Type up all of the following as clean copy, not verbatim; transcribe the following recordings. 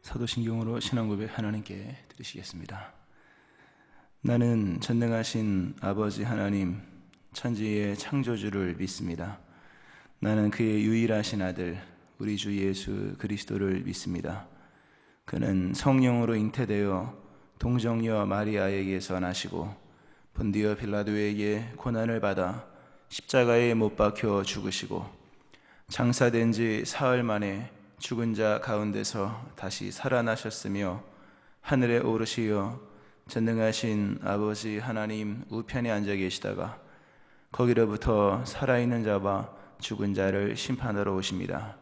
사도신경으로 신앙고백 하나님께 드리시겠습니다. 나는 전능하신 아버지 하나님, 천지의 창조주를 믿습니다. 나는 그의 유일하신 아들, 우리 주 예수 그리스도를 믿습니다. 그는 성령으로 잉태되어 동정녀 마리아에게서 나시고 본디오 빌라도에게 고난을 받아 십자가에 못 박혀 죽으시고 장사된 지 사흘 만에 죽은 자 가운데서 다시 살아나셨으며 하늘에 오르시어 전능하신 아버지 하나님 우편에 앉아 계시다가 거기로부터 살아있는 자와 죽은 자를 심판하러 오십니다.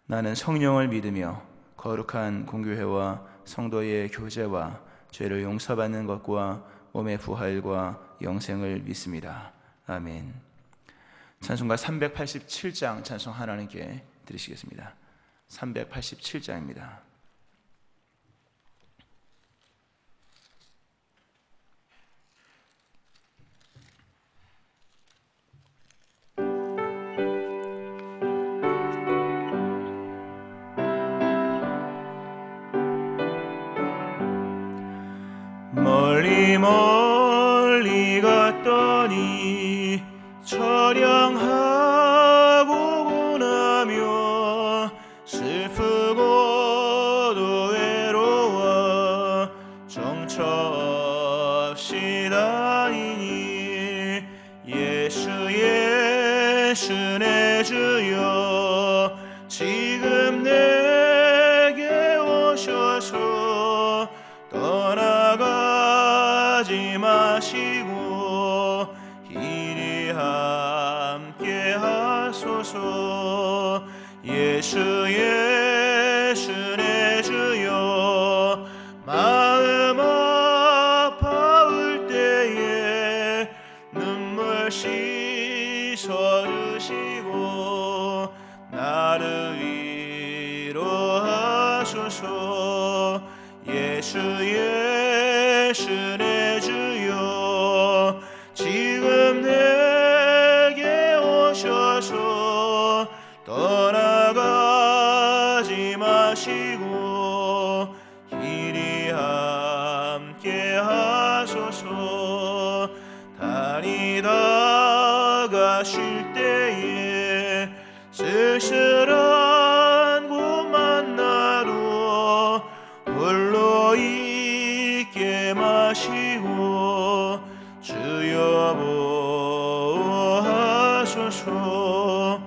나는 성령을 믿으며 거룩한 공교회와 성도의 교제와 죄를 용서받는 것과 몸의 부활과 영생을 믿습니다. 아멘. 찬송가 387장 찬송 하나님께 드리시겠습니다. 387장입니다. 멀리 멀리 갔더니 처량하고 고나며 슬프고도 외로워 정처 없이 다니니 예수 예수 내 주여 지금 내게 오셔서 떠나가지 마시고 이리 함께 하소서. 예수 예수 내 주여 마음 아파올 때에 눈물 씻어주시고 나를 위로하소서. 예수 예수 내 주여 지금 내게 오셔서 떠나가지 마시고 이리 함께 하소서. 다니다가 쉴 때에 쓸쓸한 곳 만나도 홀로 있게 마시고 주여 보호하소서.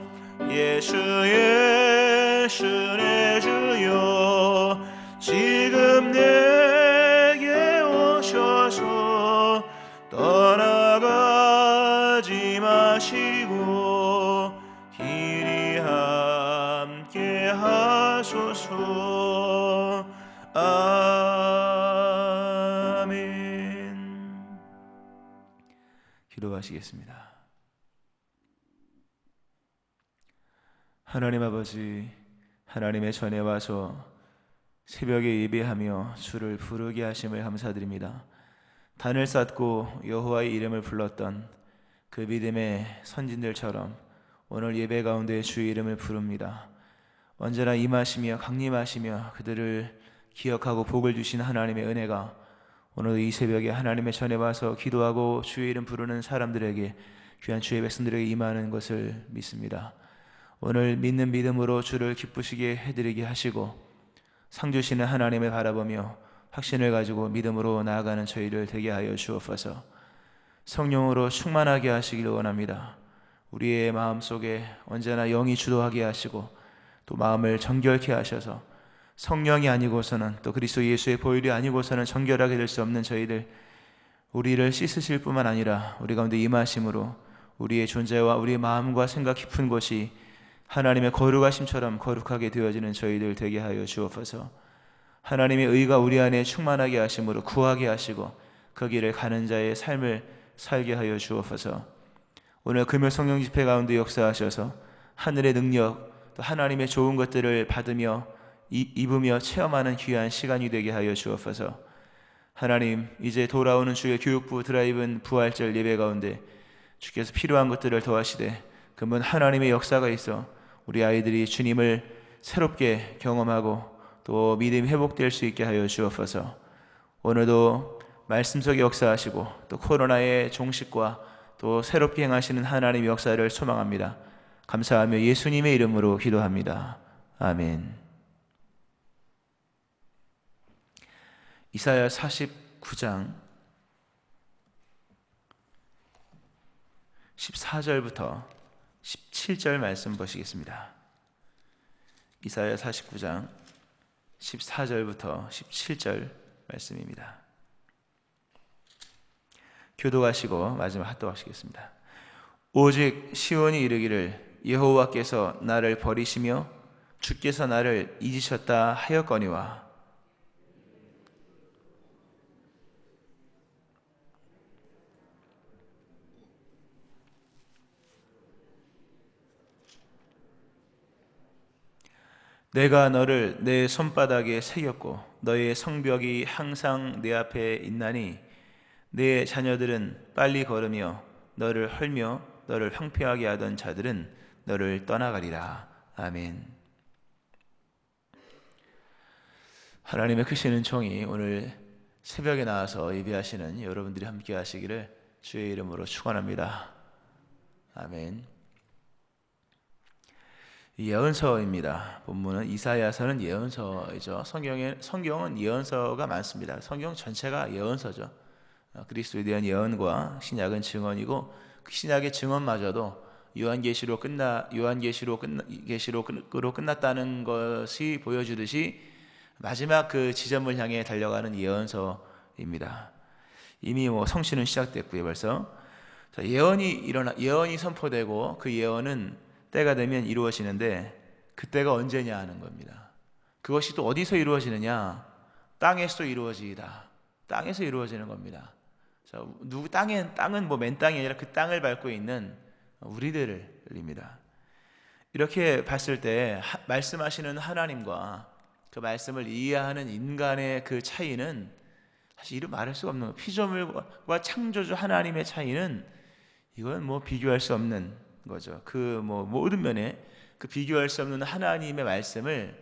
예수 예수 내 주여 지금 내게 오셔서 떠나가지 마시고 이리 함께 하소서. 아멘. 기도하시겠습니다. 하나님 아버지, 하나님의 전에 와서 새벽에 예배하며 주를 부르게 하심을 감사드립니다. 단을 쌓고 여호와의 이름을 불렀던 그 믿음의 선진들처럼 오늘 예배 가운데 주의 이름을 부릅니다. 언제나 임하시며 강림하시며 그들을 기억하고 복을 주신 하나님의 은혜가 오늘 이 새벽에 하나님의 전에 와서 기도하고 주의 이름 부르는 사람들에게, 귀한 주의 백성들에게 임하는 것을 믿습니다. 오늘 믿는 믿음으로 주를 기쁘시게 해드리게 하시고 상 주시는 하나님을 바라보며 확신을 가지고 믿음으로 나아가는 저희를 되게 하여 주옵소서. 성령으로 충만하게 하시기를 원합니다. 우리의 마음속에 언제나 영이 주도하게 하시고 또 마음을 정결케 하셔서 성령이 아니고서는 또 그리스도 예수의 보혈이 아니고서는 정결하게 될 수 없는 저희들, 우리를 씻으실 뿐만 아니라 우리 가운데 임하심으로 우리의 존재와 우리의 마음과 생각 깊은 곳이 하나님의 거룩하심처럼 거룩하게 되어지는 저희들 되게 하여 주옵소서. 하나님의 의가 우리 안에 충만하게 하심으로 구하게 하시고 그 길을 가는 자의 삶을 살게 하여 주옵소서. 오늘 금요 성령 집회 가운데 역사하셔서 하늘의 능력 또 하나님의 좋은 것들을 받으며 입으며 체험하는 귀한 시간이 되게 하여 주옵소서. 하나님, 이제 돌아오는 주의 교육부 드라이브인 부활절 예배 가운데 주께서 필요한 것들을 더하시되 그분 하나님의 역사가 있어 우리 아이들이 주님을 새롭게 경험하고 또 믿음이 회복될 수 있게 하여 주옵소서. 오늘도 말씀 속에 역사하시고 또 코로나의 종식과 또 새롭게 행하시는 하나님의 역사를 소망합니다. 감사하며 예수님의 이름으로 기도합니다. 아멘. 이사야 49장 14절부터 17절 말씀 보시겠습니다. 이사야 49장 14절부터 17절 말씀입니다. 교도하시고 마지막 합독하시겠습니다. 오직 시온이 이르기를 여호와께서 나를 버리시며 주께서 나를 잊으셨다 하였거니와 내가 너를 내 손바닥에 새겼고 너의 성벽이 항상 내 앞에 있나니 내 자녀들은 빨리 걸으며 너를 헐며 너를 황폐하게 하던 자들은 너를 떠나가리라. 아멘. 하나님의 크시는 종이 오늘 새벽에 나와서 예배하시는 여러분들이 함께 하시기를 주의 이름으로 축원합니다. 아멘. 예언서입니다. 본문은 이사야서는 예언서이죠. 성경은 예언서가 많습니다. 성경 전체가 예언서죠. 그리스도에 대한 예언과 신약은 증언이고 그 신약의 증언마저도 요한계시로 끝났다는 것이 보여주듯이 마지막 그 지점을 향해 달려가는 예언서입니다. 이미 성취는 시작됐고요. 벌써 예언이 선포되고 그 예언은 때가 되면 이루어지는데 그때가 언제냐 하는 겁니다. 그것이 또 어디서 이루어지느냐? 땅에서 이루어지다. 땅에서 이루어지는 겁니다. 땅은 맨 땅이 아니라 그 땅을 밟고 있는 우리들입니다. 이렇게 봤을 때 말씀하시는 하나님과 그 말씀을 이해하는 인간의 그 차이는 사실 이루 말할 수가 없는 거예요. 피조물과 창조주 하나님의 차이는 이건 비교할 수 없는 거죠. 그 모든 면에 그 비교할 수 없는 하나님의 말씀을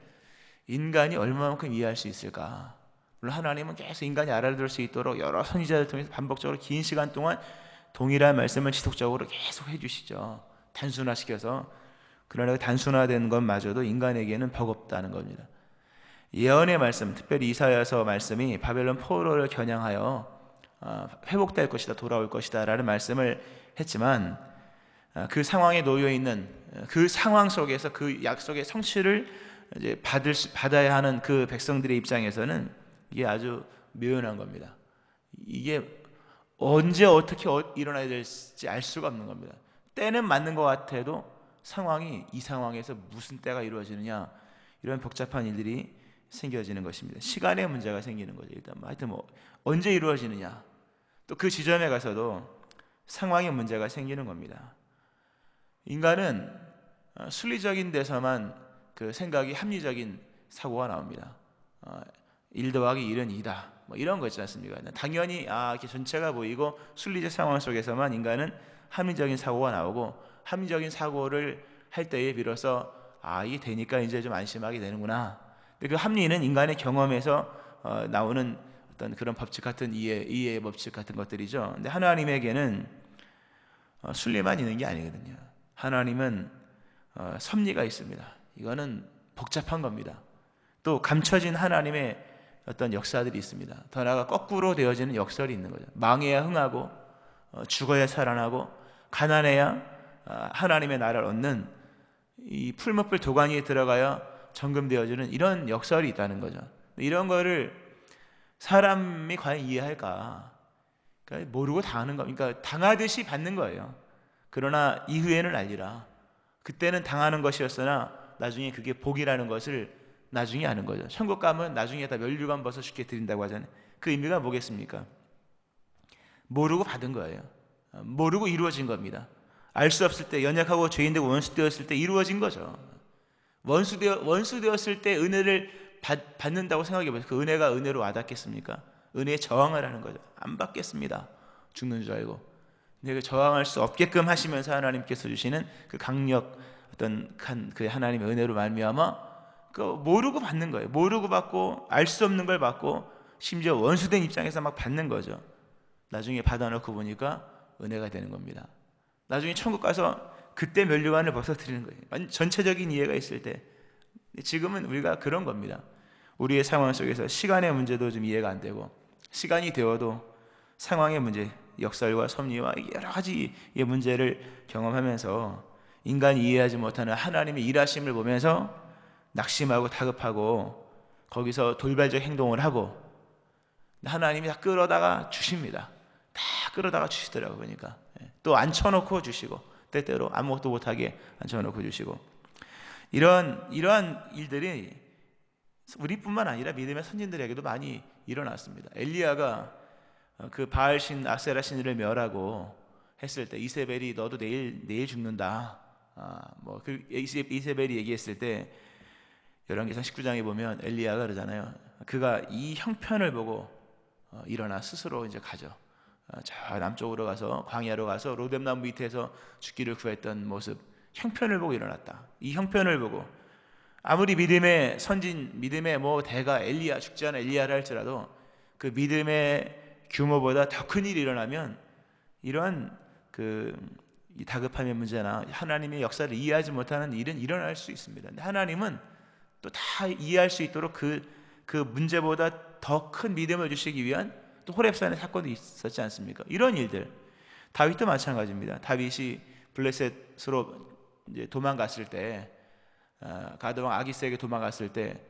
인간이 얼마만큼 이해할 수 있을까? 물론 하나님은 계속 인간이 알아들을 수 있도록 여러 선지자를 통해서 반복적으로 긴 시간 동안 동일한 말씀을 지속적으로 계속 해주시죠. 단순화시켜서. 그러나 그 단순화된 것마저도 인간에게는 버겁다는 겁니다. 예언의 말씀, 특별히 이사야서 말씀이 바벨론 포로를 겨냥하여 회복될 것이다, 돌아올 것이다 라는 말씀을 했지만 그 상황에 놓여 있는 그 상황 속에서 그 약속의 성취를 이제 받아야 하는 그 백성들의 입장에서는 이게 아주 묘연한 겁니다. 이게 언제 어떻게 일어나야 될지 알 수가 없는 겁니다. 때는 맞는 것 같아도 이 상황에서 무슨 때가 이루어지느냐, 이런 복잡한 일들이 생겨지는 것입니다. 시간의 문제가 생기는 거죠. 일단 하여튼 언제 이루어지느냐, 또 그 지점에 가서도 상황의 문제가 생기는 겁니다. 인간은 순리적인 데서만 그 생각이 합리적인 사고가 나옵니다. 1 더하기 1은 2다. 이런 거 있지 않습니까? 당연히 이렇게 전체가 보이고 순리적 상황 속에서만 인간은 합리적인 사고가 나오고 합리적인 사고를 할 때에 비로소 이게 되니까 이제 좀 안심하게 되는구나. 근데 그 합리는 인간의 경험에서 나오는 어떤 그런 법칙 같은 이해의 법칙 같은 것들이죠. 근데 하나님에게는 순리만 있는 게 아니거든요. 하나님은 섭리가 있습니다. 이거는 복잡한 겁니다. 또 감춰진 하나님의 어떤 역사들이 있습니다. 더 나아가 거꾸로 되어지는 역설이 있는 거죠. 망해야 흥하고 죽어야 살아나고 가난해야 하나님의 나라를 얻는 이 풀무불 도가니에 들어가야 정금되어지는 이런 역설이 있다는 거죠. 이런 거를 사람이 과연 이해할까? 그러니까 모르고 당하는 겁니다. 그러니까 당하듯이 받는 거예요. 그러나 이후에는 알리라. 그때는 당하는 것이었으나 나중에 그게 복이라는 것을 나중에 아는 거죠. 천국 가면 나중에 다 면류관 벗어 주께 드린다고 하잖아요. 그 의미가 뭐겠습니까? 모르고 받은 거예요. 모르고 이루어진 겁니다. 알 수 없을 때, 연약하고 죄인되고 원수되었을 때 이루어진 거죠. 원수되었을 때 은혜를 받는다고 생각해 보세요. 그 은혜가 은혜로 와닿겠습니까? 은혜에 저항을 하는 거죠. 안 받겠습니다. 죽는 줄 알고. 근데 저항할 수 없게끔 하시면서 하나님께서 주시는 그 강력, 어떤 그 하나님의 은혜로 말미암아 모르고 받는 거예요. 모르고 받고 알 수 없는 걸 받고 심지어 원수된 입장에서 막 받는 거죠. 나중에 받아놓고 보니까 은혜가 되는 겁니다. 나중에 천국 가서 그때 면류관을 벗어드리는 거예요. 전체적인 이해가 있을 때. 지금은 우리가 그런 겁니다. 우리의 상황 속에서 시간의 문제도 좀 이해가 안 되고, 시간이 되어도 상황의 문제, 역설과 섭리와 여러 가지의 문제를 경험하면서 인간이 이해하지 못하는 하나님의 일하심을 보면서 낙심하고 다급하고 거기서 돌발적 행동을 하고, 하나님이 다 끌어다가 주십니다. 다 끌어다가 주시더라고요. 보니까 또 앉혀놓고 주시고, 때때로 아무것도 못하게 앉혀놓고 주시고, 이러한 일들이 우리뿐만 아니라 믿음의 선진들에게도 많이 일어났습니다. 엘리야가 그 바알신 아세라 신을 멸하고 했을 때 이세벨이 너도 내일 죽는다. 이세벨이 얘기했을 때 열왕기상 19장에 보면 엘리야가 그러잖아요. 그가 이 형편을 보고 일어나 스스로 이제 가죠. 저 남쪽으로 가서 광야로 가서 로뎀나무 밑에서 죽기를 구했던 모습, 형편을 보고 일어났다. 이 형편을 보고 아무리 믿음의 선진, 믿음의 대가 엘리야, 죽지 않은 엘리야를 할지라도 그 믿음의 규모보다 더 큰 일이 일어나면 이러한 이 다급함의 문제나 하나님의 역사를 이해하지 못하는 일은 일어날 수 있습니다. 근데 하나님은 또 다 이해할 수 있도록 그 문제보다 더 큰 믿음을 주시기 위한 또 호렙산의 사건도 있었지 않습니까? 이런 일들, 다윗도 마찬가지입니다. 다윗이 블레셋으로 이제 도망갔을 때, 가드왕 아기스에게 도망갔을 때,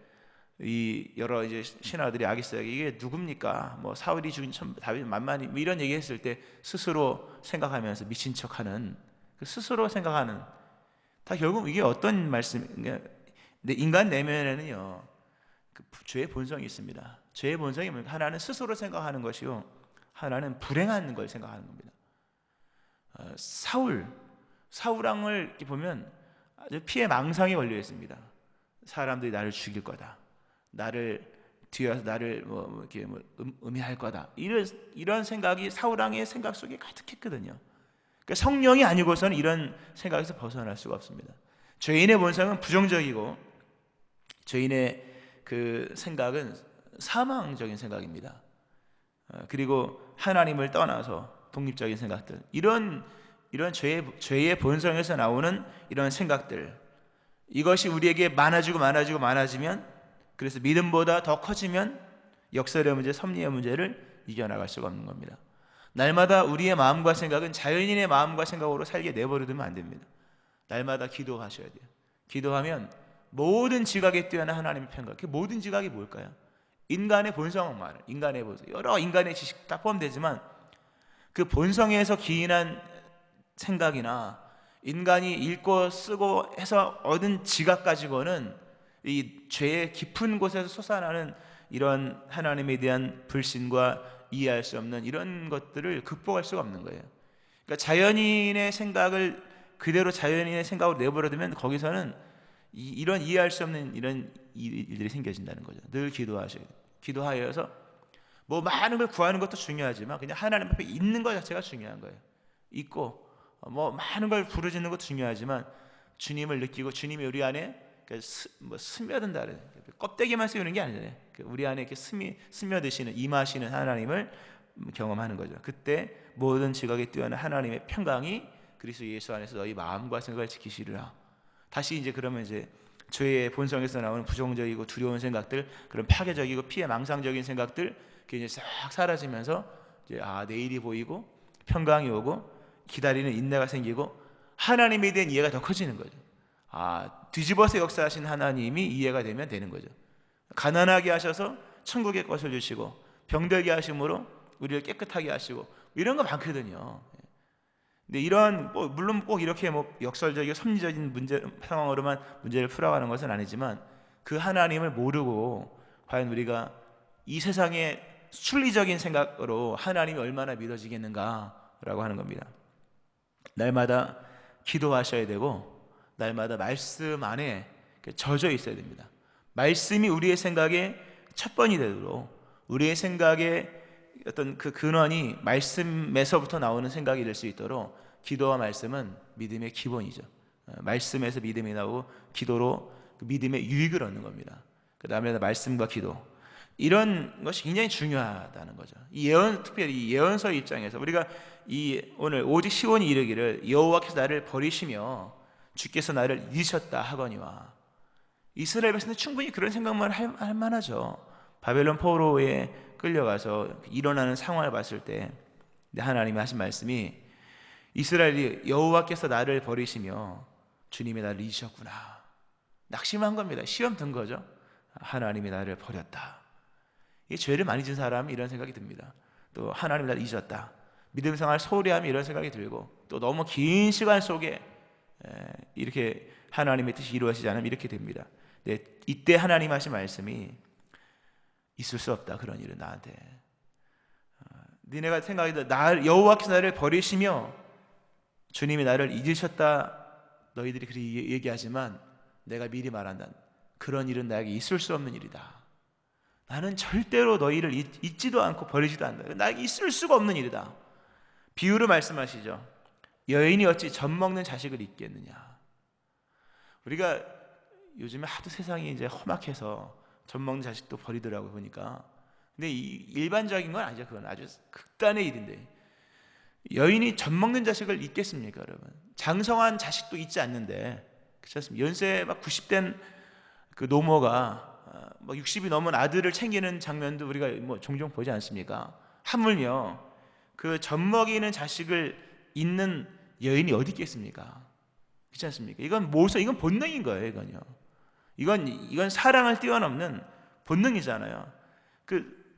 이 여러 이제 신하들이 아기스에게 이게 누굽니까? 사울이 죽인 다윗 만만히 이런 얘기했을 때 스스로 생각하면서 미친 척하는, 스스로 생각하는, 다 결국 이게 어떤 말씀인가? 인간 내면에는요, 죄의 본성이 있습니다. 죄의 본성이 뭡니까? 하나는 스스로 생각하는 것이요, 하나는 불행한 걸 생각하는 겁니다. 사울왕을 이렇게 보면 아주 피해 망상이 걸려 있습니다. 사람들이 나를 죽일 거다, 나를 뒤에서 나를 이렇게 음해할 거다, 이런 생각이 사울왕의 생각 속에 가득했거든요. 그러니까 성령이 아니고서는 이런 생각에서 벗어날 수가 없습니다. 죄인의 본성은 부정적이고, 죄인의 그 생각은 사망적인 생각입니다. 그리고 하나님을 떠나서 독립적인 생각들, 이런 죄의 본성에서 나오는 이런 생각들, 이것이 우리에게 많아지면, 그래서 믿음보다 더 커지면 역설의 문제, 섭리의 문제를 이겨나갈 수가 없는 겁니다. 날마다 우리의 마음과 생각은 자연인의 마음과 생각으로 살게 내버려두면 안 됩니다. 날마다 기도하셔야 돼요. 기도하면 모든 지각에 뛰어난 하나님의 평가, 그 모든 지각이 뭘까요? 인간의 본성은 말이에요. 인간의 본성, 여러 인간의 지식 다 포함되지만 그 본성에서 기인한 생각이나 인간이 읽고 쓰고 해서 얻은 지각 가지고는 이 죄의 깊은 곳에서 솟아나는 이런 하나님에 대한 불신과 이해할 수 없는 이런 것들을 극복할 수가 없는 거예요. 그러니까 자연인의 생각을 그대로 자연인의 생각으로 내버려두면 거기서는 이런 이해할 수 없는 이런 일들이 생겨진다는 거죠. 늘 기도하셔야 돼요. 기도하여서 많은 걸 구하는 것도 중요하지만 그냥 하나님 앞에 있는 것 자체가 중요한 거예요. 있고 많은 걸 부르짖는 것도 중요하지만 주님을 느끼고 주님이 우리 안에 스며든다, 껍데기만 씌우는 게 아니잖아요. 우리 안에 이렇게 스며드시는, 임하시는 하나님을 경험하는 거죠. 그때 모든 지각에 뛰어난 하나님의 평강이 그리스도 예수 안에서 너희 마음과 생각을 지키시리라. 다시 이제 그러면 이제 죄의 본성에서 나오는 부정적이고 두려운 생각들, 그런 파괴적이고 피해 망상적인 생각들, 그게 이제 싹 사라지면서 이제 내일이 보이고 평강이 오고 기다리는 인내가 생기고 하나님에 대한 이해가 더 커지는 거죠. 뒤집어서 역사하신 하나님이 이해가 되는 거죠. 가난하게 하셔서 천국의 것을 주시고 병들게 하심으로 우리를 깨끗하게 하시고 이런 거 많거든요. 근데 이런 물론 꼭 이렇게 역설적이고 섭리적인 상황으로만 문제를 풀어가는 것은 아니지만 그 하나님을 모르고 과연 우리가 이 세상의 순리적인 생각으로 하나님이 얼마나 믿어지겠는가라고 하는 겁니다. 날마다 기도하셔야 되고 날마다 말씀 안에 젖어 있어야 됩니다. 말씀이 우리의 생각의 첫 번이 되도록, 우리의 생각의 어떤 그 근원이 말씀에서부터 나오는 생각이 될 수 있도록 기도와 말씀은 믿음의 기본이죠. 말씀에서 믿음이 나오고 기도로 그 믿음의 유익을 얻는 겁니다. 그 다음에 말씀과 기도, 이런 것이 굉장히 중요하다는 거죠. 이 예언, 특별히 이 예언서의 입장에서 우리가 오늘 오직 시온이 이르기를 여호와께서 나를 버리시며 주께서 나를 잊으셨다 하거니와, 이스라엘 백성은 충분히 그런 생각만 할 만하죠. 바벨론 포로에 끌려가서 일어나는 상황을 봤을 때 하나님이 하신 말씀이, 이스라엘이 여호와께서 나를 버리시며 주님이 나를 잊으셨구나. 낙심한 겁니다. 시험 든 거죠. 하나님이 나를 버렸다. 이 죄를 많이 진 사람이 이런 생각이 듭니다. 또 하나님이 나를 잊었다. 믿음 생활 소홀히 하면 이런 생각이 들고, 또 너무 긴 시간 속에 이렇게 하나님의 뜻이 이루어지지 않으면 이렇게 됩니다. 네, 이때 하나님 하신 말씀이, 있을 수 없다 그런 일은 나한테. 니네가 생각해도 여호와께서 나를 버리시며 주님이 나를 잊으셨다, 너희들이 그렇게 얘기하지만 내가 미리 말한다. 그런 일은 나에게 있을 수 없는 일이다. 나는 절대로 너희를 잊지도 않고 버리지도 않는다. 나에게 있을 수가 없는 일이다. 비유로 말씀하시죠. 여인이 어찌 젖 먹는 자식을 잊겠느냐. 우리가 요즘에 하도 세상이 이제 험악해서 젖 먹는 자식도 버리더라고요, 보니까. 근데 일반적인 건 아니죠. 그건 아주 극단의 일인데, 여인이 젖 먹는 자식을 잊겠습니까, 여러분? 장성한 자식도 잊지 않는데, 그렇지 않습니까? 연세 막 90된 그 노모가 막 60이 넘은 아들을 챙기는 장면도 우리가 뭐 종종 보지 않습니까? 하물며 그 젖 먹이는 자식을 잊는 여인이 어디 있겠습니까? 그렇지 않습니까? 이건 본능인 거예요, 이건요. 이건 사랑을 뛰어넘는 본능이잖아요.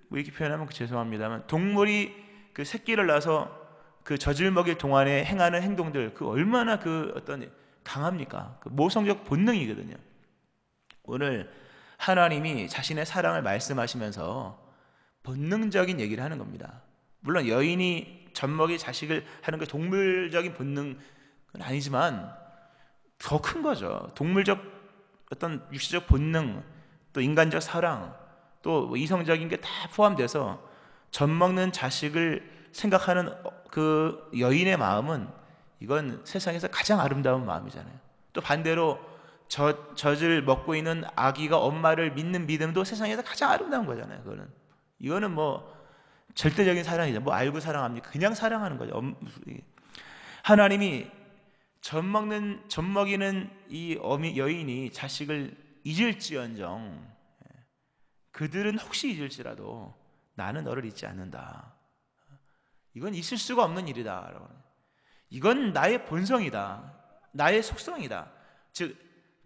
뭐 이렇게 표현하면 죄송합니다만, 동물이 그 새끼를 낳아서 그 젖을 먹일 동안에 행하는 행동들, 얼마나 어떤 강합니까? 모성적 본능이거든요. 오늘 하나님이 자신의 사랑을 말씀하시면서 본능적인 얘기를 하는 겁니다. 물론 여인이 젖 먹일 자식을 하는 게 동물적인 본능은 아니지만 더 큰 거죠. 동물적 어떤 육체적 본능, 또 인간적 사랑, 또 이성적인 게 다 포함돼서 젖 먹는 자식을 생각하는 그 여인의 마음은, 이건 세상에서 가장 아름다운 마음이잖아요. 또 반대로 젖을 먹고 있는 아기가 엄마를 믿는 믿음도 세상에서 가장 아름다운 거잖아요. 이거는 뭐 절대적인 사랑이죠. 뭐 알고 사랑합니까? 그냥 사랑하는 거죠. 하나님이 젖 먹이는 이 여인이 자식을 잊을지언정, 그들은 혹시 잊을지라도 나는 너를 잊지 않는다. 이건 있을 수가 없는 일이다. 이건 나의 본성이다. 나의 속성이다. 즉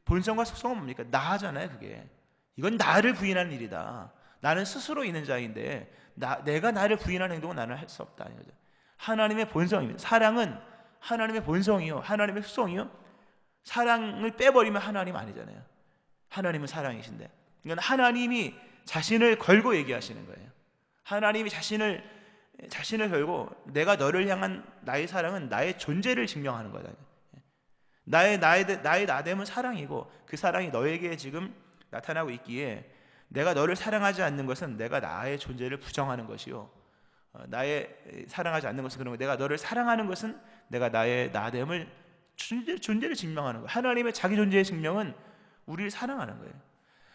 본성과 속성은 뭡니까? 나잖아요. 그게. 이건 나를 부인하는 일이다. 나는 스스로 있는 자인데 내가 나를 부인하는 행동은 나는 할 수 없다. 하나님의 본성입니다. 사랑은 하나님의 본성이요, 하나님의 속성이요. 사랑을 빼버리면 하나님 아니잖아요. 하나님은 사랑이신데, 이건 하나님이 자신을 걸고 얘기하시는 거예요. 하나님이 자신을 걸고, 내가 너를 향한 나의 사랑은 나의 존재를 증명하는 거다. 나의 나됨은 사랑이고, 그 사랑이 너에게 지금 나타나고 있기에, 내가 너를 사랑하지 않는 것은 내가 나의 존재를 부정하는 것이요, 나의 사랑하지 않는 것은 그런 거, 내가 너를 사랑하는 것은 내가 나의 나됨을, 존재를 증명하는 거예요. 하나님의 자기 존재의 증명은 우리를 사랑하는 거예요.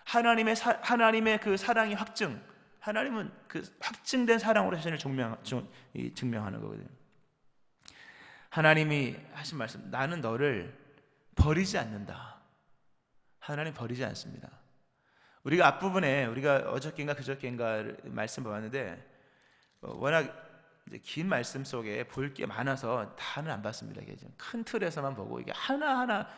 하나님의 그 사랑이 확증, 하나님은 그 확증된 사랑으로 자신을 증명하는 거거든요. 하나님이 하신 말씀, 나는 너를 버리지 않는다. 하나님 버리지 않습니다. 우리가 앞부분에, 우리가 어저께인가 그저께인가 말씀 봤는데, 워낙 이제 긴 말씀 속에 볼 게 많아서 다는 안 봤습니다. 이게 지금 큰 틀에서만 보고, 이게 하나하나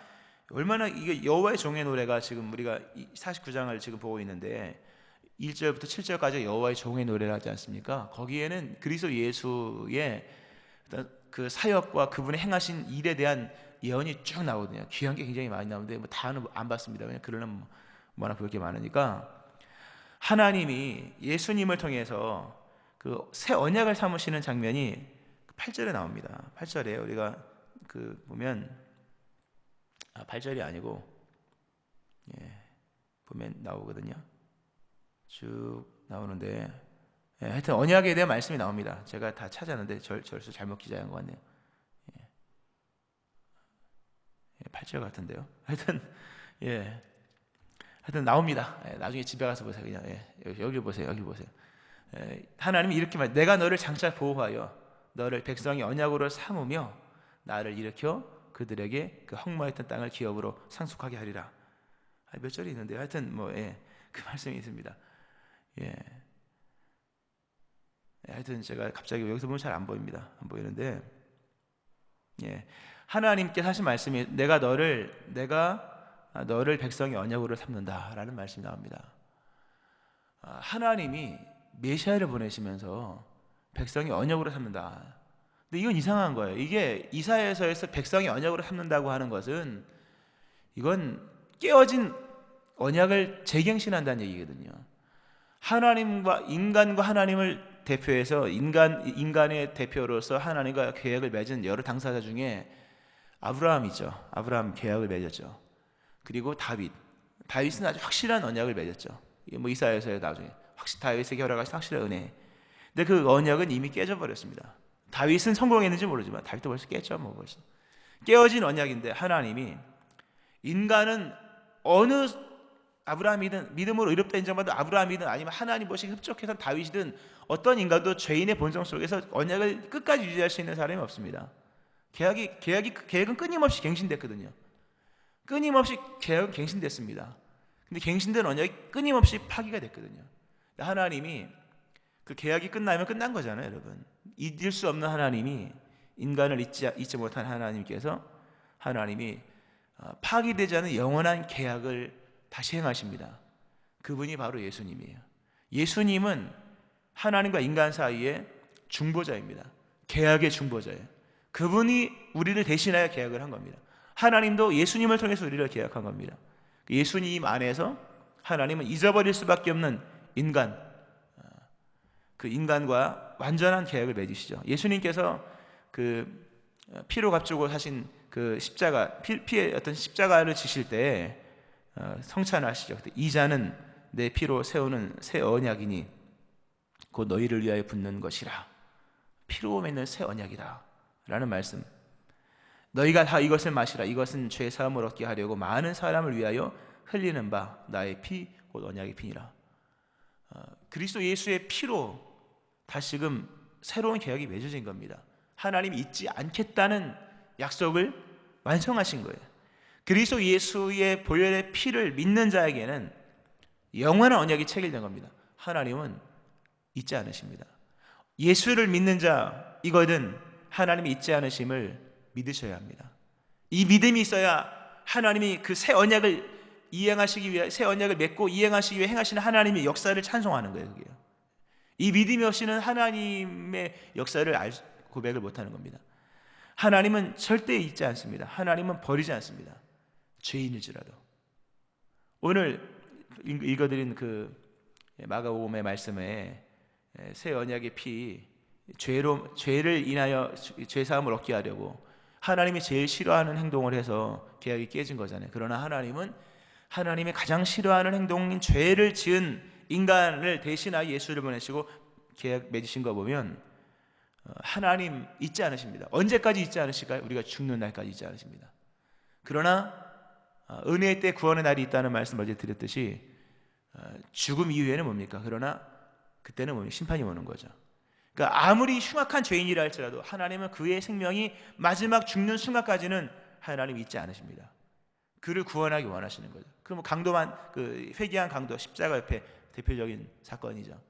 얼마나, 이게 여호와의 종의 노래가, 지금 우리가 49장을 지금 보고 있는데 1절부터 7절까지 여호와의 종의 노래를 하지 않습니까? 거기에는 그리스도 예수의 그 사역과 그분의 행하신 일에 대한 예언이 쭉 나오거든요. 귀한 게 굉장히 많이 나오는데 뭐 다는 안 봤습니다. 왜냐면 그러려면 뭐나 볼 게 많으니까. 하나님이 예수님을 통해서 그 새 언약을 삼으시는 장면이 8절에 나옵니다. 8절에 우리가 보면 8절이 아니고 보면 나오거든요. 쭉 나오는데, 하여튼 언약에 대한 말씀이 나옵니다. 제가 다 찾았는데 절수 잘못 기자한 것 같네요. 8절 같은데요. 하여튼 하여튼 나옵니다. 나중에 집에 가서 보세요. 그냥 여기 보세요. 여기 보세요. 하나님이 이렇게 말, 내가 너를 장차 보호하여 너를 백성의 언약으로 삼으며 나를 일으켜 그들에게 그 헛모였던 땅을 기업으로 상속하게 하리라. 몇 절이 있는데요. 하여튼 그 말씀이 있습니다. 하여튼 제가 갑자기 여기서 보면 잘 안 보입니다. 안 보이는데, 하나님께서 하신 말씀이 내가 너를 백성의 언약으로 삼는다라는 말씀이 나옵니다. 하나님이 메시아를 보내시면서 백성의 언약으로 삼는다. 근데 이건 이상한 거예요. 이게 이사야서에서 백성의 언약으로 삼는다고 하는 것은 이건 깨어진 언약을 재경신한다는 얘기거든요. 하나님과 인간과 하나님을 대표해서 인간의 대표로서 하나님과 계약을 맺은 여러 당사자 중에 아브라함이죠. 아브라함 계약을 맺었죠. 그리고 다윗은 아주 확실한 언약을 맺었죠. 이사야서에 나중에 다윗에게 허락하신 확실한 은혜. 근데 그 언약은 이미 깨져버렸습니다. 다윗은 성공했는지 모르지만 다윗도 벌써 깼죠. 벌써 깨어진 언약인데, 하나님이 인간은 어느 아브라함이든 믿음으로 의롭다 인정받은 아브라함이든 아니면 하나님 보시기 흡족해서 다윗이든 어떤 인간도 죄인의 본성 속에서 언약을 끝까지 유지할 수 있는 사람이 없습니다. 계약은 끊임없이 갱신됐거든요. 끊임없이 계약은 갱신됐습니다. 근데 갱신된 언약이 끊임없이 파기가 됐거든요. 하나님이 그 계약이 끝나면 끝난 거잖아요, 여러분. 잊을 수 없는 하나님이 인간을 잊지 못한 하나님이 파기되지 않은 영원한 계약을 다시 행하십니다. 그분이 바로 예수님이에요. 예수님은 하나님과 인간 사이의 중보자입니다. 계약의 중보자예요. 그분이 우리를 대신하여 계약을 한 겁니다. 하나님도 예수님을 통해서 우리를 계약한 겁니다. 예수님 안에서 하나님은 잊어버릴 수밖에 없는 그 인간과 완전한 계약을 맺으시죠. 예수님께서 그 피로 값주고 하신 그 피의 어떤 십자가를 지실 때 성찬하시죠. 그때 이 잔은 내 피로 세우는 새 언약이니 곧 너희를 위하여 붓는 것이라. 피로 맺는 새 언약이다 라는 말씀. 너희가 다 이것을 마시라. 이것은 죄 사함을 얻게 하려고 많은 사람을 위하여 흘리는 바 나의 피 곧 언약의 피니라. 그리스도 예수의 피로 다시금 새로운 계약이 맺어진 겁니다. 하나님이 잊지 않겠다는 약속을 완성하신 거예요. 그리스도 예수의 보혈의 피를 믿는 자에게는 영원한 언약이 체결된 겁니다. 하나님은 잊지 않으십니다. 예수를 믿는 자 이거든 하나님이 잊지 않으심을 믿으셔야 합니다. 이 믿음이 있어야 하나님이 그 새 언약을 이행하시기 위해 새 언약을 맺고 이행하시기 위해 행하시는 하나님의 역사를 찬송하는 거예요. 그게요. 이 믿음이 없이는 하나님의 역사를 고백을 못하는 겁니다. 하나님은 절대 잊지 않습니다. 하나님은 버리지 않습니다. 죄인일지라도. 오늘 읽어드린 그 마가복음의 말씀에 새 언약의 피, 죄를 인하여 죄 사함을 얻게 하려고 하나님이 제일 싫어하는 행동을 해서 계약이 깨진 거잖아요. 그러나 하나님은 하나님이 가장 싫어하는 행동인 죄를 지은 인간을 대신하여 예수를 보내시고 계약 맺으신 거 보면 하나님 잊지 않으십니다. 언제까지 잊지 않으실까요? 우리가 죽는 날까지 잊지 않으십니다. 그러나 은혜의 때 구원의 날이 있다는 말씀 어제 드렸듯이 죽음 이후에는 뭡니까? 그러나 그때는 뭡니까? 심판이 오는 거죠. 그러니까 아무리 흉악한 죄인이라 할지라도 하나님은 그의 생명이 마지막 죽는 순간까지는 하나님 잊지 않으십니다. 그를 구원하기 원하시는 거죠. 그럼 회개한 강도 십자가 옆에 대표적인 사건이죠.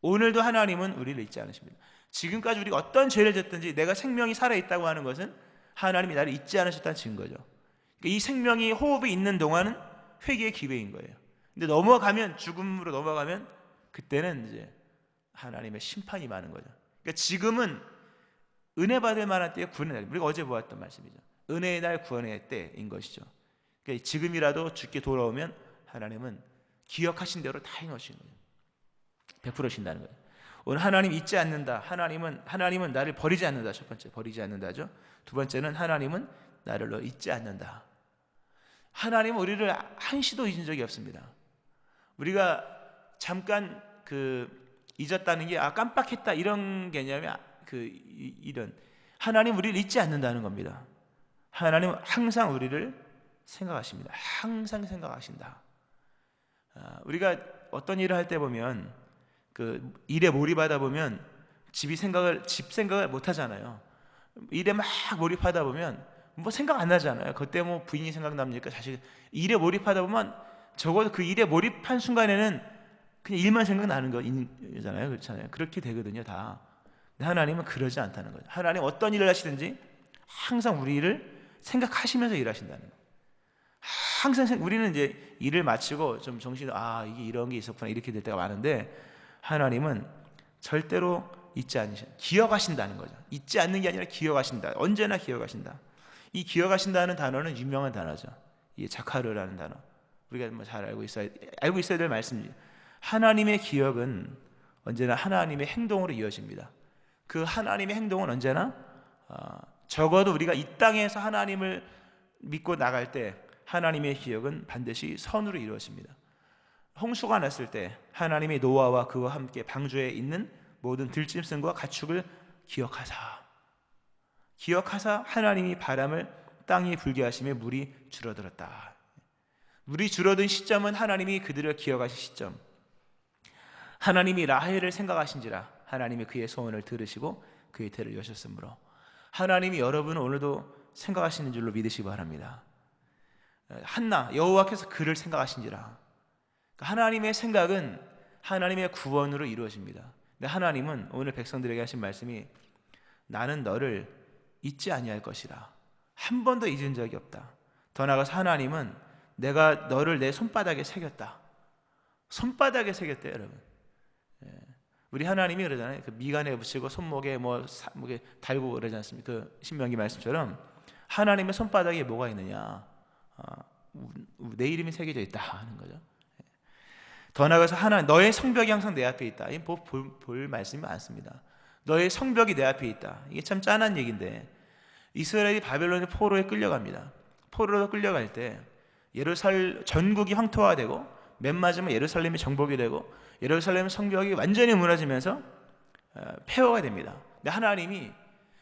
오늘도 하나님은 우리를 잊지 않으십니다. 지금까지 우리가 어떤 죄를 졌든지 내가 생명이 살아있다고 하는 것은 하나님이 나를 잊지 않으셨다는 증거죠. 그러니까 이 생명이 호흡이 있는 동안은 회개의 기회인 거예요. 근데 죽음으로 넘어가면 그때는 이제 하나님의 심판이 많은 거죠. 그러니까 지금은 은혜 받을 만한 때에 구원의 날. 우리가 어제 보았던 말씀이죠. 은혜의 날 구원의 때인 것이죠. 그러니까 지금이라도 주께 돌아오면 하나님은 기억하신 대로 다 행하시는 거예요. 베풀으신다는 거예요. 오늘 하나님 잊지 않는다. 하나님은 나를 버리지 않는다. 첫 번째 버리지 않는다죠. 두 번째는 하나님은 나를 잊지 않는다. 하나님은 우리를 한시도 잊은 적이 없습니다. 우리가 잠깐 잊었다는 게 깜빡했다 이런 개념이 이런 하나님 우리를 잊지 않는다는 겁니다. 하나님은 항상 우리를 생각하십니다. 항상 생각하신다. 우리가 어떤 일을 할 때 보면 그 일에 몰입하다 보면 집 생각을 못 하잖아요. 일에 막 몰입하다 보면 뭐 생각 안 나잖아요. 그때 뭐 부인이 생각납니까? 자식. 일에 몰입하다 보면 적어도 그 일에 몰입한 순간에는 그냥 일만 생각나는 거잖아요. 그렇잖아요. 그렇게 되거든요, 다. 근데 하나님은 그러지 않다는 거죠. 하나님 어떤 일을 하시든지 항상 우리 일을 생각하시면서 일하신다는 거예요. 항상 우리는 이제 일을 마치고 좀 정신을 이게 이런 게 있었구나 이렇게 될 때가 많은데, 하나님은 절대로 잊지 않으신다. 기억하신다는 거죠. 잊지 않는 게 아니라 기억하신다. 언제나 기억하신다. 이 기억하신다는 단어는 유명한 단어죠. 이게 자카르라는 단어. 우리가 뭐 잘 알고 있어야 될 말씀이죠. 하나님의 기억은 언제나 하나님의 행동으로 이어집니다. 그 하나님의 행동은 언제나 적어도 우리가 이 땅에서 하나님을 믿고 나갈 때 하나님의 기억은 반드시 선으로 이루어집니다. 홍수가 났을 때 하나님이 노아와 그와 함께 방주에 있는 모든 들짐승과 가축을 기억하사 하나님이 바람을 땅에 불게 하심에 물이 줄어들었다. 물이 줄어든 시점은 하나님이 그들을 기억하신 시점. 하나님이 라헬을 생각하신지라 하나님이 그의 소원을 들으시고 그의 태를 여셨으므로, 하나님이 여러분을 오늘도 생각하시는 줄로 믿으시기 바랍니다. 한나 여호와께서 그를 생각하신지라. 하나님의 생각은 하나님의 구원으로 이루어집니다. 근데 하나님은 오늘 백성들에게 하신 말씀이 나는 너를 잊지 아니할 것이라. 한 번도 잊은 적이 없다. 더 나아가서 하나님은 내가 너를 내 손바닥에 새겼다. 손바닥에 새겼대요, 여러분. 우리 하나님이 그러잖아요. 그 미간에 붙이고 손목에 목에 달고 그러지 않습니까? 그 신명기 말씀처럼 하나님의 손바닥에 뭐가 있느냐? 내 이름이 새겨져 있다 하는 거죠. 더 나아가서 너의 성벽이 항상 내 앞에 있다. 볼 말씀이 많습니다. 너의 성벽이 내 앞에 있다. 이게 참 짠한 얘기인데, 이스라엘이 바벨론의 포로에 끌려갑니다. 포로로 끌려갈 때 예루살렘 전국이 황토화되고 맨 마지막에 예루살렘이 정복이 되고 예루살렘 성벽이 완전히 무너지면서 폐허가 됩니다. 근데 하나님이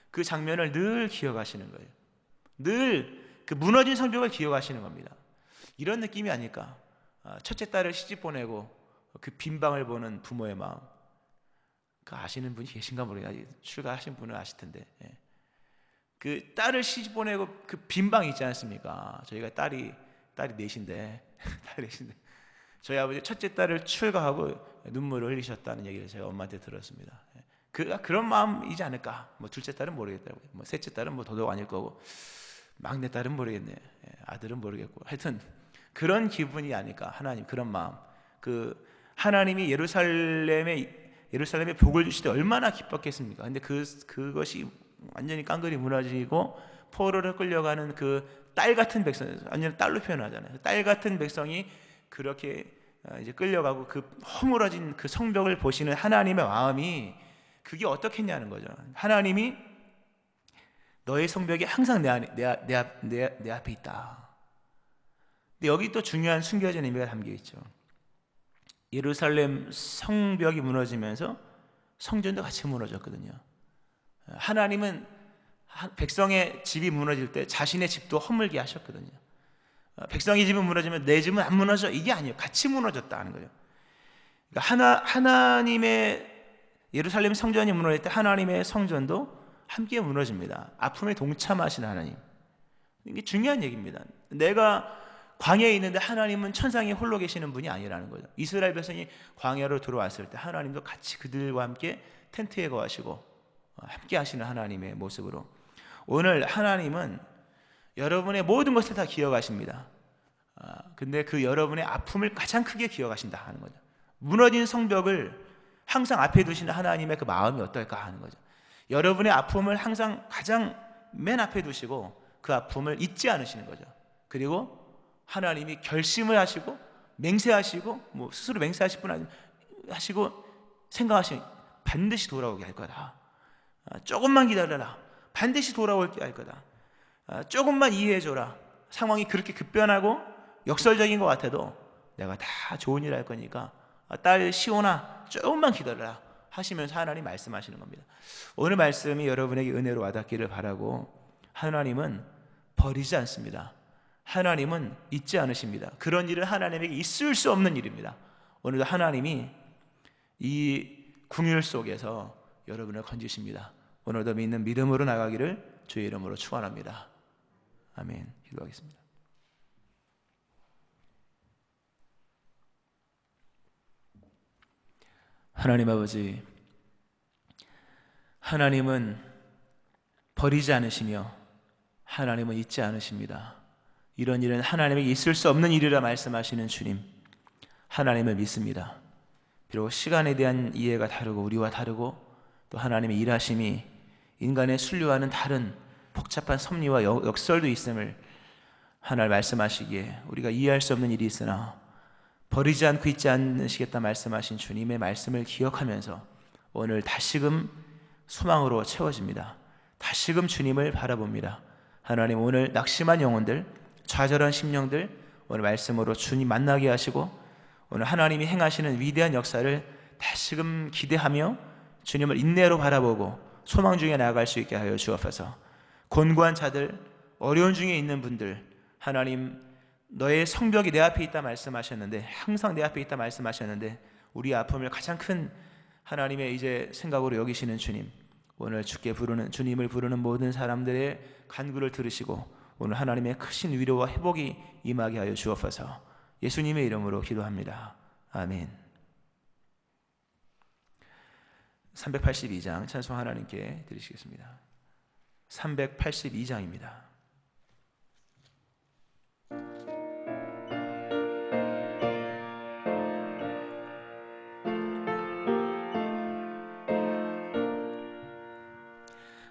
그 장면을 늘 기억하시는 거예요. 늘 그 무너진 성벽을 기억하시는 겁니다. 이런 느낌이 아닐까? 첫째 딸을 시집 보내고 그 빈방을 보는 부모의 마음, 그 아시는 분이 계신가 모르겠어요. 출가하신 분은 아실 텐데, 그 딸을 시집 보내고 그 빈방 있지 않습니까? 저희가 딸이 넷인데 저희 아버지 첫째 딸을 출가하고 눈물을 흘리셨다는 얘기를 제가 엄마한테 들었습니다. 그런 마음이지 않을까? 뭐 둘째 딸은 모르겠다고, 뭐 셋째 딸은 뭐 더더욱 아닐 거고, 막내 딸은 모르겠네, 아들은 모르겠고, 하여튼 그런 기분이 아닐까? 하나님 그런 마음. 그 하나님이 예루살렘의 복을 주실 때 얼마나 기뻤겠습니까? 근데 그것이 완전히 깡그리 무너지고 포로로 끌려가는 그 딸 같은 백성, 완전 딸로 표현하잖아요. 딸 같은 백성이 그렇게 이제 끌려가고 그 허물어진 그 성벽을 보시는 하나님의 마음이 그게 어떻겠냐는 거죠. 하나님이 너의 성벽이 항상 내 앞에 있다. 근데 여기 또 중요한 숨겨진 의미가 담겨 있죠. 예루살렘 성벽이 무너지면서 성전도 같이 무너졌거든요. 하나님은 백성의 집이 무너질 때 자신의 집도 허물게 하셨거든요. 백성의 집은 무너지면 내 집은 안 무너져, 이게 아니에요. 같이 무너졌다 하는 거예요. 그러니까 하나님의 예루살렘 성전이 무너질 때 하나님의 성전도 함께 무너집니다. 아픔에 동참하시는 하나님. 이게 중요한 얘기입니다. 내가 광야에 있는데 하나님은 천상에 홀로 계시는 분이 아니라는 거죠. 이스라엘 백성이 광야로 들어왔을 때 하나님도 같이 그들과 함께 텐트에 거하시고 함께 하시는 하나님의 모습으로, 오늘 하나님은 여러분의 모든 것을 다 기억하십니다. 근데 그 여러분의 아픔을 가장 크게 기억하신다 하는 거죠. 무너진 성벽을 항상 앞에 두시는 하나님의 그 마음이 어떨까 하는 거죠. 여러분의 아픔을 항상 가장 맨 앞에 두시고 그 아픔을 잊지 않으시는 거죠. 그리고 하나님이 결심을 하시고 맹세하시고, 뭐 스스로 맹세하실 뿐 아니고 하시고 생각하시니 반드시 돌아오게 할 거다. 조금만 기다려라. 반드시 돌아올게 할 거다. 조금만 이해해줘라. 상황이 그렇게 급변하고 역설적인 것 같아도 내가 다 좋은 일 할 거니까 딸 시온아 조금만 기다려라 하시면서 하나님 말씀하시는 겁니다. 오늘 말씀이 여러분에게 은혜로 와닿기를 바라고, 하나님은 버리지 않습니다. 하나님은 잊지 않으십니다. 그런 일은 하나님에게 있을 수 없는 일입니다. 오늘도 하나님이 이 궁율 속에서 여러분을 건지십니다. 오늘도 믿는 믿음으로 나가기를 주의 이름으로 축원합니다. 아멘. 기도하겠습니다. 하나님 아버지, 하나님은 버리지 않으시며 하나님은 잊지 않으십니다. 이런 일은 하나님에게 있을 수 없는 일이라 말씀하시는 주님, 하나님을 믿습니다. 비록 시간에 대한 이해가 다르고 우리와 다르고 또 하나님의 일하심이 인간의 순류와는 다른 복잡한 섭리와 역설도 있음을 하나님 말씀하시기에 우리가 이해할 수 없는 일이 있으나 버리지 않고 잊지 않으시겠다 말씀하신 주님의 말씀을 기억하면서 오늘 다시금 소망으로 채워집니다. 다시금 주님을 바라봅니다. 하나님, 오늘 낙심한 영혼들, 좌절한 심령들 오늘 말씀으로 주님 만나게 하시고 오늘 하나님이 행하시는 위대한 역사를 다시금 기대하며 주님을 인내로 바라보고 소망 중에 나아갈 수 있게 하여 주옵소서. 곤고한 자들, 어려운 중에 있는 분들, 하나님 너의 성벽이 내 앞에 있다 말씀하셨는데, 항상 내 앞에 있다 말씀하셨는데 우리 아픔을 가장 큰 하나님의 이제 생각으로 여기시는 주님, 오늘 주님을 부르는 모든 사람들의 간구를 들으시고 오늘 하나님의 크신 위로와 회복이 임하게 하여 주옵소서. 예수님의 이름으로 기도합니다. 아멘. 382장 찬송 하나님께 드리시겠습니다. 382장입니다.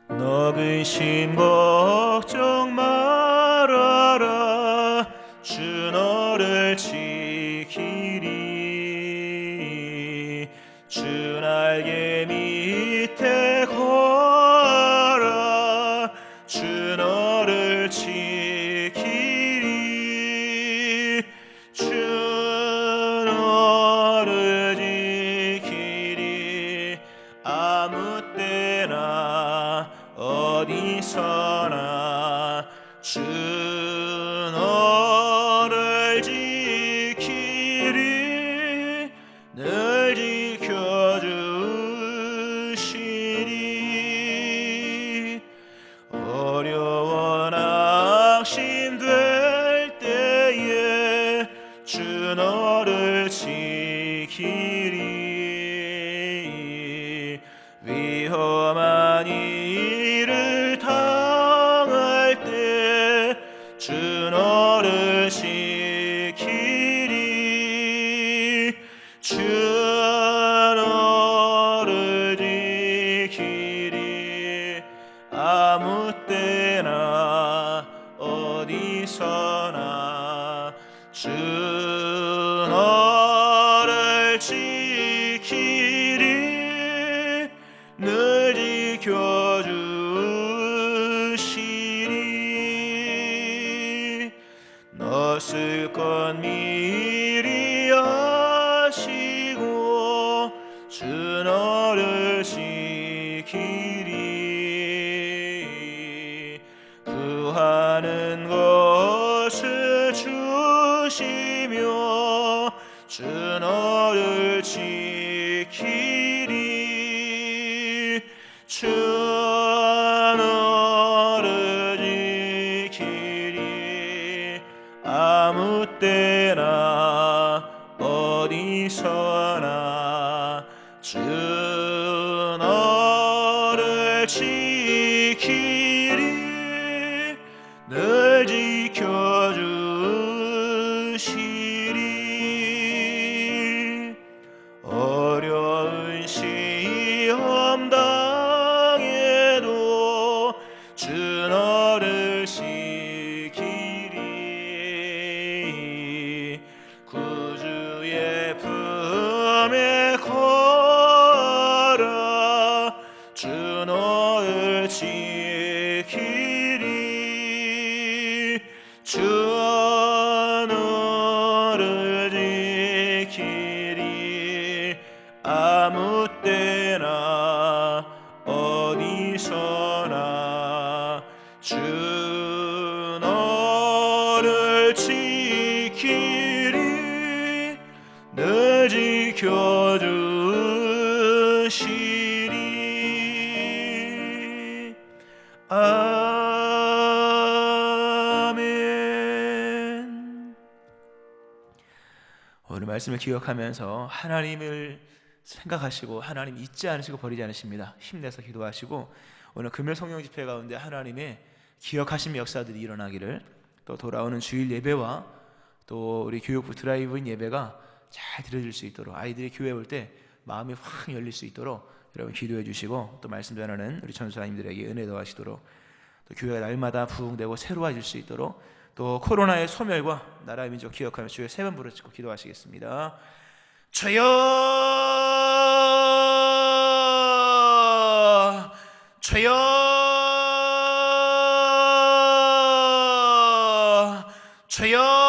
너 근심 걱정 말아라, 주 너를 지키리. 주 날개 밑에 거하라, 주 너를 지키리. 주 너를 지키리. 아무 때나 어디서나 주 너를 지키리. 늘 지켜주시리. 어려워 낙심될 때에 주 너를 지키리. 위험한 일을 당할 때 주 너를 지키리. 주 너를 지키리. 아무 때나 어디서나 주 너를 지키리. 늘 지켜주시리. 너 슬픈 미리 아시고 주 너를 지키리. 구하는 것을 주시며 주 너를 지키리. 주 너를 지키리. 아무 때나 어디서나 주 너를 지키리. 늘 지켜주시리. 어려운 시험 당해도 주 너를 지키리. 구주의 품에 거하라, 주 너를 지키리. 주 너를 지켜주시리. 아멘. 오늘 말씀을 기억하면서 하나님을 생각하시고 하나님 잊지 않으시고 버리지 않으십니다. 힘내서 기도하시고 오늘 금요 성령 집회 가운데 하나님의 기억하심 역사들이 일어나기를, 또 돌아오는 주일 예배와 또 우리 교육부 드라이브인 예배가 잘 드려질 수 있도록, 아이들이 교회 올 때 마음이 확 열릴 수 있도록 여러분 기도해 주시고, 또 말씀 전하는 우리 전수사님들에게 은혜 더하시도록, 또 교회가 날마다 부흥되고 새로워질 수 있도록, 또 코로나의 소멸과 나라의 민족 기억하며 주의 세 번 부르짖고 기도하시겠습니다. 주여, 주여, 주여.